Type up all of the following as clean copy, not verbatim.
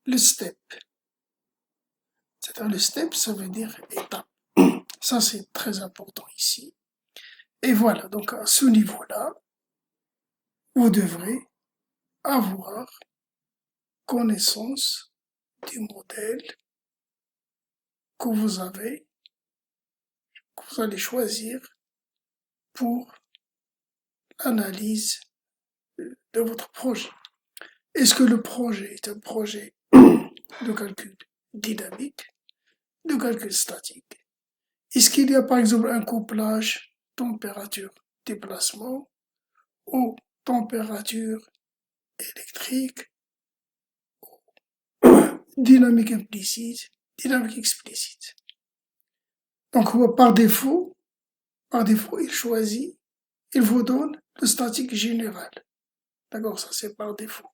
le step. C'est-à-dire le step, ça veut dire étape. Ça, c'est très important ici. Et voilà, donc à ce niveau-là, vous devrez avoir connaissance du modèle que vous avez, que vous allez choisir pour l'analyse de votre projet. Est-ce que le projet est un projet de calcul dynamique, de calcul statique? Est-ce qu'il y a par exemple un couplage température déplacement ou température électrique, dynamique implicite, dynamique explicite? Donc par défaut, il vous donne le statique général. D'accord, ça c'est par défaut.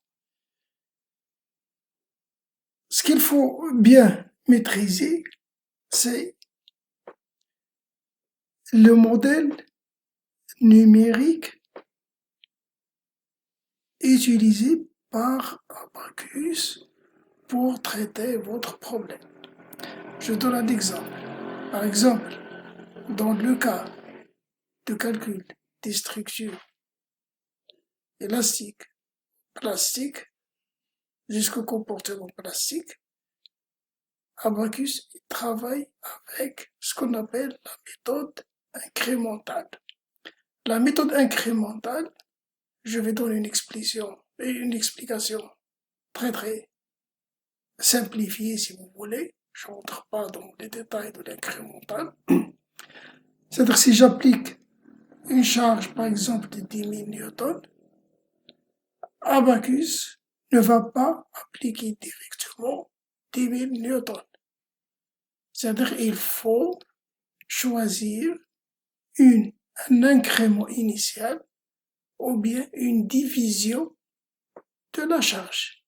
Ce qu'il faut bien maîtriser, c'est le modèle numérique utilisé par Abacus pour traiter votre problème. Je donne un exemple. Par exemple, dans le cas de calcul des structures élastiques, plastiques, jusqu'au comportement plastique, Abacus travaille avec ce qu'on appelle la méthode incrémentale. La méthode incrémentale, je vais donner une explication très simplifiée si vous voulez. Je rentre pas dans les détails de l'incrémental. C'est-à-dire si j'applique une charge par exemple de 10 000 newtons, Abacus ne va pas appliquer directement 10 000 newtons. C'est-à-dire il faut choisir un incrément initial ou bien une division de la charge.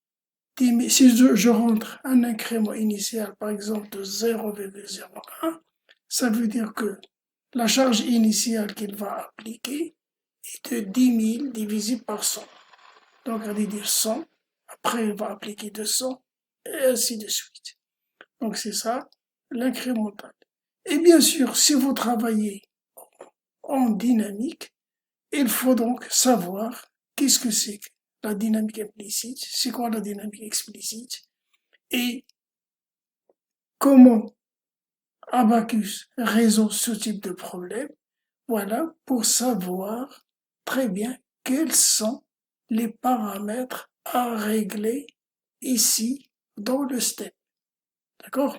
Si je rentre un incrément initial, par exemple de 0,01, ça veut dire que la charge initiale qu'il va appliquer est de 10 000 divisé par 100. Donc, on va dire 100, après il va appliquer 200, et ainsi de suite. Donc, c'est ça, l'incrémental. Et bien sûr, si vous travaillez en dynamique, il faut donc savoir qu'est-ce que c'est que la dynamique implicite, c'est quoi la dynamique explicite, et comment Abacus résout ce type de problème. Voilà, pour savoir très bien quels sont les paramètres à régler ici dans le step. D'accord?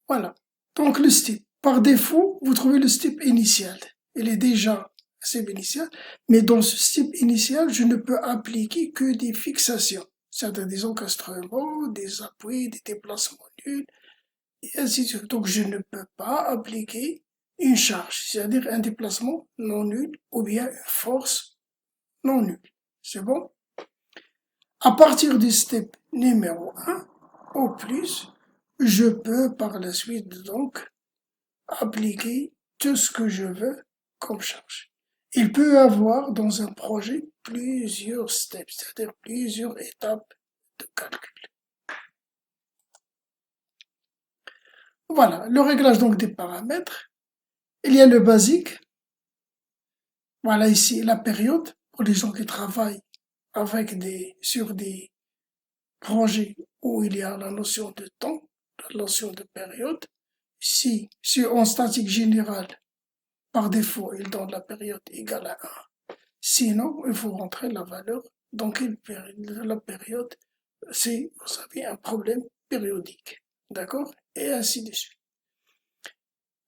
Voilà. Donc le step. Par défaut, vous trouvez le step initial. Il est déjà step initial, mais dans ce step initial, je ne peux appliquer que des fixations, c'est-à-dire des encastrements, des appuis, des déplacements nuls, et ainsi de suite. Donc je ne peux pas appliquer une charge, c'est-à-dire un déplacement non nul ou bien une force non nulle. C'est bon? À partir du step numéro 1, au plus, je peux par la suite donc appliquer tout ce que je veux comme charge. Il peut y avoir dans un projet plusieurs steps, c'est-à-dire plusieurs étapes de calcul. Voilà, le réglage donc des paramètres. Il y a le basique. Voilà ici la période pour les gens qui travaillent sur des projets où il y a la notion de temps, la notion de période. Si en statique générale, par défaut, il donne la période égale à 1. Sinon, il faut rentrer la valeur dans quelle période, la période, c'est, vous savez, un problème périodique. D'accord? Et ainsi de suite.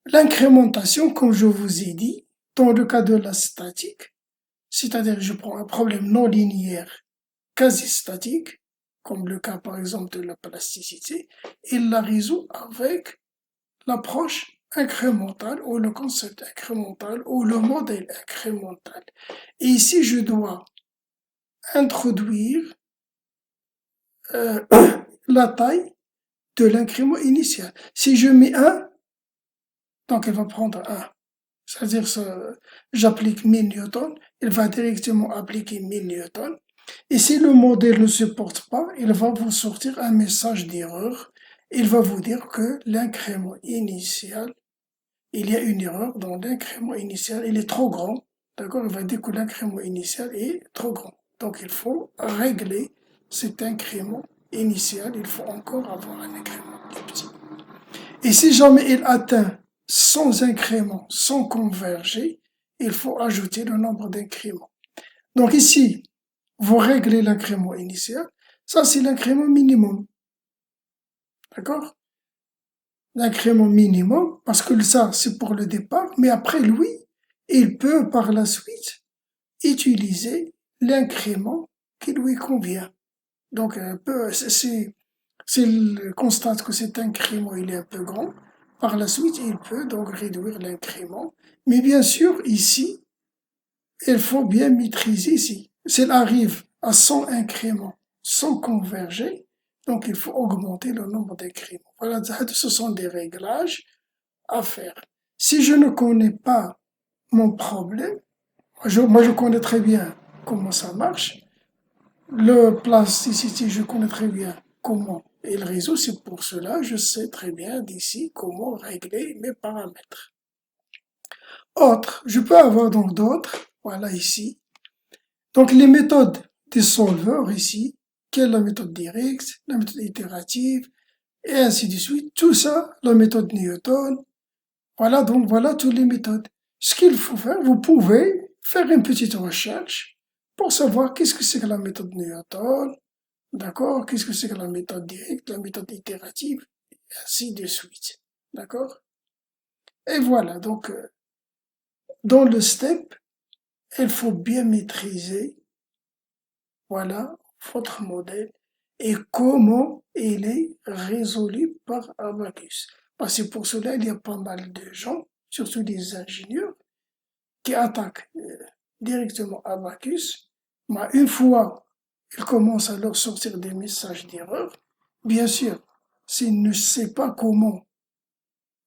L'incrémentation, comme je vous ai dit, dans le cas de la statique, c'est-à-dire que je prends un problème non linéaire quasi statique, comme le cas par exemple de la plasticité, et la résout avec l'approche incrémentale ou le concept incrémental ou le modèle incrémental. Et ici, je dois introduire euh, la taille de l'incrément initial. Si je mets 1, donc elle va prendre 1. C'est-à-dire, j'applique 1000 newtons, il va directement appliquer 1000 newtons. Et si le modèle ne supporte pas, il va vous sortir un message d'erreur. Il va vous dire que l'incrément initial, il y a une erreur dans l'incrément initial, il est trop grand. D'accord? Il va dire que l'incrément initial est trop grand. Donc il faut régler cet incrément initial. Il faut encore avoir un incrément plus petit. Et si jamais il atteint sans incrément, sans converger, il faut ajouter le nombre d'incréments. Donc ici, vous réglez l'incrément initial. Ça, c'est l'incrément minimum. D'accord? L'incrément minimum, parce que ça, c'est pour le départ, mais après, lui, il peut par la suite utiliser l'incrément qui lui convient. Donc, s'il constate que cet incrément il est un peu grand, par la suite, il peut donc réduire l'incrément. Mais bien sûr, ici, il faut bien maîtriser ici. S'il arrive à 100 incréments sans converger, donc il faut augmenter le nombre d'incréments. Voilà, ce sont des réglages à faire. Si je ne connais pas mon problème, moi je connais très bien comment ça marche. Le plasticité, je connais très bien comment il résout. C'est pour cela que je sais très bien d'ici comment régler mes paramètres. Autre, je peux avoir donc d'autres, voilà ici. Donc les méthodes des solveurs ici, quelle est la méthode directe, la méthode itérative, et ainsi de suite. Tout ça, la méthode Newton. Voilà, donc voilà toutes les méthodes. Ce qu'il faut faire, vous pouvez faire une petite recherche pour savoir qu'est-ce que c'est que la méthode Newton, d'accord, qu'est-ce que c'est que la méthode directe, la méthode itérative, et ainsi de suite. D'accord? Et voilà, donc dans le step, il faut bien maîtriser, voilà, votre modèle et comment il est résolu par Abacus. Parce que pour cela, il y a pas mal de gens, surtout des ingénieurs, qui attaquent directement Abacus. Mais une fois ils commencent à leur sortir des messages d'erreur, bien sûr, s'il ne sait pas comment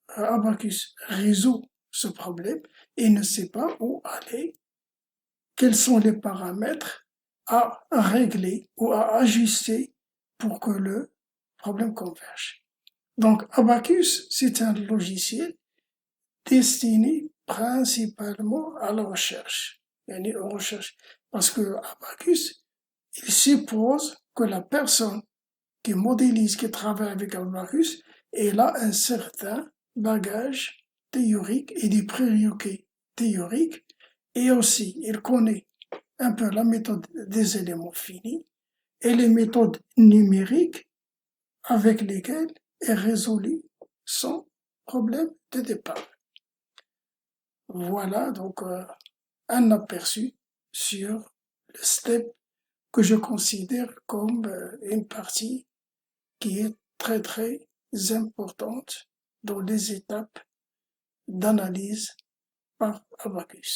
Abacus résout ce problème, il ne sait pas où aller, quels sont les paramètres à régler ou à ajuster pour que le problème converge. Donc Abacus, c'est un logiciel destiné principalement à la recherche. Parce que Abacus, il suppose que la personne qui modélise, qui travaille avec Abacus, elle a un certain bagage théorique et des prérequis théoriques, et aussi il connaît un peu la méthode des éléments finis et les méthodes numériques avec lesquelles est résolu son problème de départ. Voilà donc un aperçu sur le step que je considère comme une partie qui est très très importante dans les étapes d'analyse par Abacus.